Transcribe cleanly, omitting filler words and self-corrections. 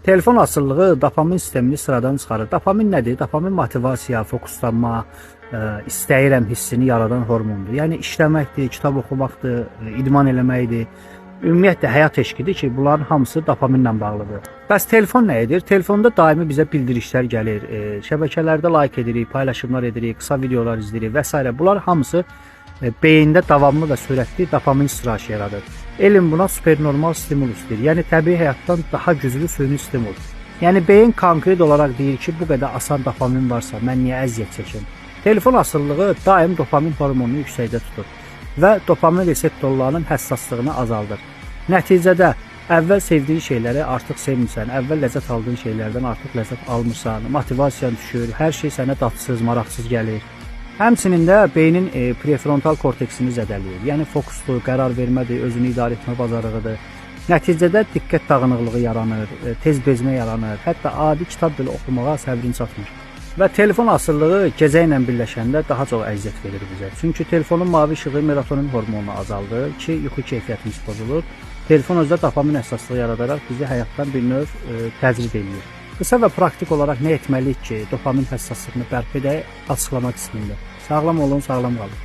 Telefon asılılığı dopamin sistemini sıradan çıxarır. Dopamin nədir? Dopamin motivasiya, fokuslanma, istəyirəm hissini yaradan hormondur. Yəni işləməkdir, kitab oxumaqdır, idman eləməkdir. Ümumiyyətlə həyat eşqidir ki, bunların hamısı dopaminlə bağlıdır. Bəs telefon nə edir? Telefonda daimi bizə bildirişlər gəlir, şəbəkələrdə like edirik, paylaşımlar edirik, qısa videolar izləyirik və s. Bunlar hamısı beyində davamlı və sürətli dopamin sıraşı yaradır. Elm buna supernormal stimulus deyir. Yəni təbii həyatdan daha güclü süni stimul. Yəni beyin konkret olaraq deyir ki, bu qədər asan dopamin varsa mən niyə əziyyət çəkim? Telefon asılılığı daim dopamin hormonunu yüksəkdə tutur və dopamin reseptorlarının həssaslığını azaldır. Nəticədə əvvəl sevdiyin şeyləri artıq sevmirsən, əvvəl ləzzət aldığın şeylərdən artıq ləzzət almırsan, motivasiyan düşür, hər şey sənə dadsız, maraqsız gəlir. Həmçinin də beynin prefrontal korteksini zədələyir. Yəni fokuslu, qərar vermədir, özünü idarə etmə bacarığıdır. Nəticədə diqqət dağınıqlığı yaranır, tez bezmə yaranır, hətta adi kitab belə oxumağa səbrin çatmır. Və telefon asılılığı gecə ilə birləşəndə daha çox əziyyət verir bizə. Çünki telefonun mavi işığı melatonin hormonunu azaldır ki, yuxu keyfiyyətimiz pozulur. Telefon özdə dopamin həssaslığı yaradaraq bizi həyatdan bir növ təcrid edir. Qısa və praktik olaraq nə etməliyik ki, dopamin həssaslığını bərpa edək açıqlama qismində. Sağlam olun, sağlam qalın.